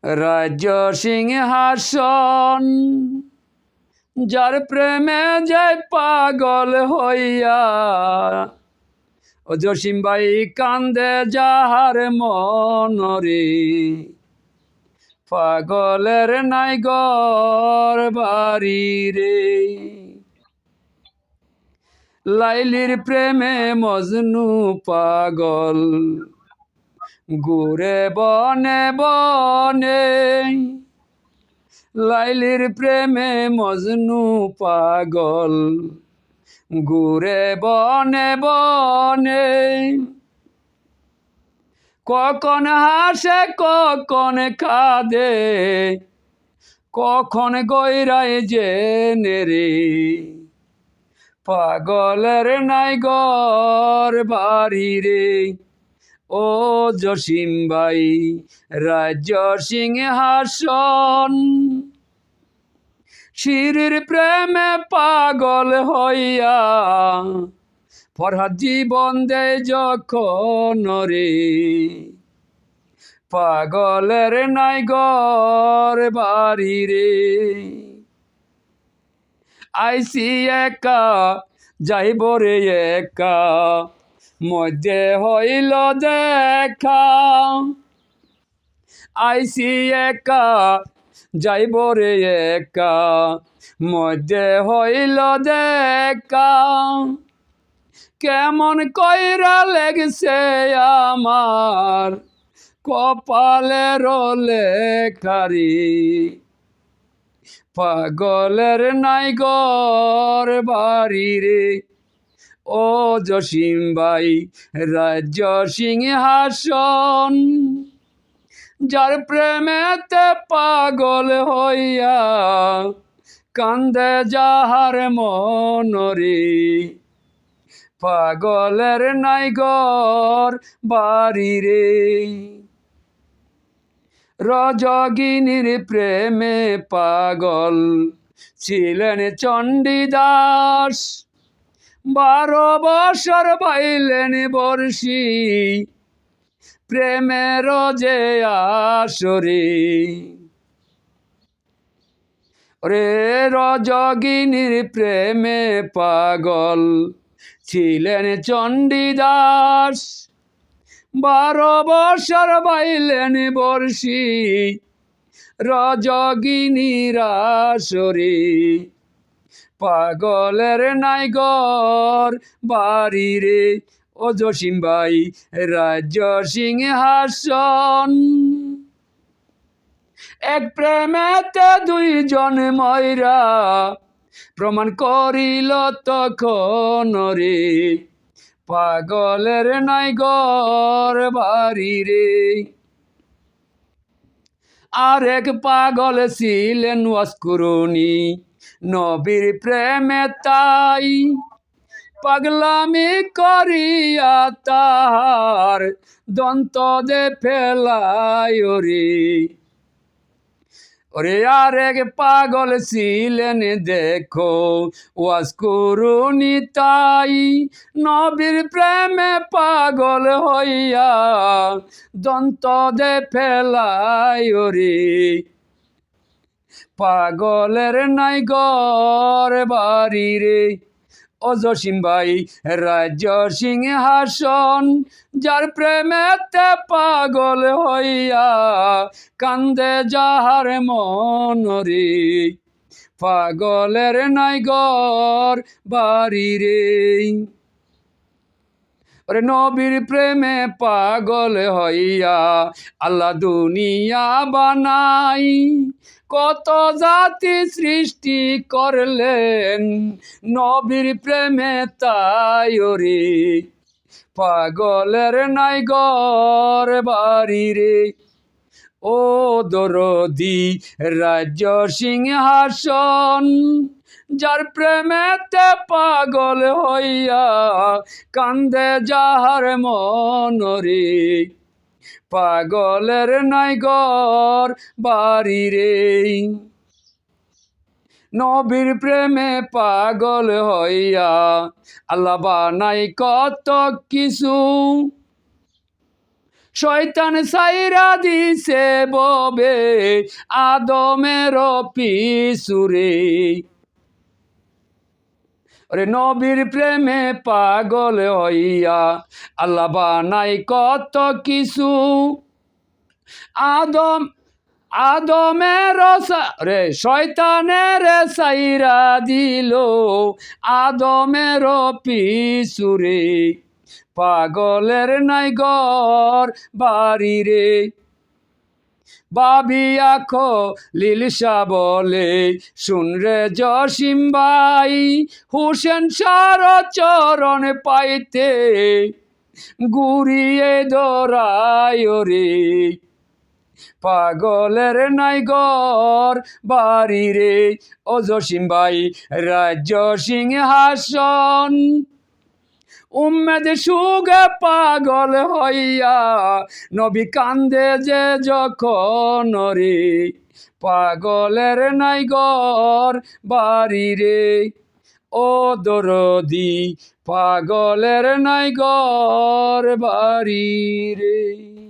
রাজ্য সিংহাসন যার প্রেমে যায় পাগল হইয়া ও জসিম ভাই কান্দে যাহার মনরে পাগলের নাই ঘর বাড়ি রে। লাইলির প্রেমে মজনু পাগল ঘুরে বনে বনে। লাইলির প্রেমে মজনু পাগল ঘুরে বনে বনে। কখন হাসে কখন কাঁদে কখন গইরায় জেনে রে পাগলের নাই ঘর বাড়ি রে। ও জসিম ভাই রাজ্য সিংহাসন শিরির প্রেমে পাগল হইয়া ফরহাদ জীবন দেয় যখন রে পাগলের নাই ঘর বাড়ি রে। আইসি একা যাইব রে একা মধ্যে হইল দেখা। আইসি একা যাইব রে একা মধ্যে হইল দেখা। কেমন কইরা লেগছে আমার কপালের লেখারি পাগলের নাই ঘর বাড়ি রে। ও জসিম ভাই রাজ্য সিংহাসন যার প্রেমেতে পাগল হইয়া কান্দে যাহার মনরে পাগলের নাই ঘর বাড়ি রে। রজগিনীর প্রেমে পাগল ছিলেন চণ্ডীদাস 12 বছর বাইলেন বর্ষি প্রেমের যে আসরে। রে রজগিনীর প্রেমে পাগল ছিলেন চণ্ডীদাস 12 বছর বাইলেন বর্ষি রজগিনীর আসরে পাগলের নাই ঘর বাড়ি রে। ও জসিম ভাই রাজ্য সিংহাসন এক প্রেমেতে দুইজন ময়রা প্রমাণ করিল তখন রে পাগলের নাই ঘর বাড়ি রে। আরেক পাগল ছিলেন ওয়াসকুরুনি নবীর প্রেমে তাই পাগলামি করিয়া তাহার দন্ত দে ফেলায় রে। ওরে আরেক পাগল ছিলেন দেখো ওয়াসকুরুনি তাই নবীর প্রেমে পাগল হইয়া দন্ত দে ফেলায় রে পাগলের নাই ঘর বাড়ি রে। ও জসিম ভাই রাজ্য সিংহাসন যার প্রেমেতে পাগল হইয়া কান্দে যাহার মনরে পাগলের নাই ঘর বাড়ি রে। ওরে নবীর প্রেমে পাগল হইয়া আল্লাহ দুনিয়া বানাই কত জাতি সৃষ্টি করলেন নবীর প্রেমে তাই রে পাগলের নাই ঘর বাড়ি রে। ও দরদি রাজ্য সিংহাসন যার প্রেমেতে পাগল হইয়া কান্দে যাহার মনরে পাগলের নাই ঘর বাড়ি রে। নবীর প্রেমে পাগল হইয়া আল্লাহ বানাই কত কিছু শয়তান সাইরা দিছে ববে আদমের পিছুরে ওরে নবীর প্রেমে পাগল হইয়া আল্লাহ বানাই কত কিছু আদম আদমের রে শয়তানের সাইরা দিল আদমের পিছুরে পাগলের নাই ঘর বাড়ি রে বাবিয়া লিলসা বলে শুনরে জসিম ভাই হুসেন সার চরণ পাইতে গুরিয়ে দরায় রে পাগলের নাই ঘর বাড়ি রে ও জসিম ভাই রাজ্য সিংহাসন উম্মেদ সুগে পাগল হইয়া নবী কান্দে যে যখন রে পাগলের নাই ঘর বাড়ি রে ও দরদি পাগলের নাই ঘর বাড়ি রে।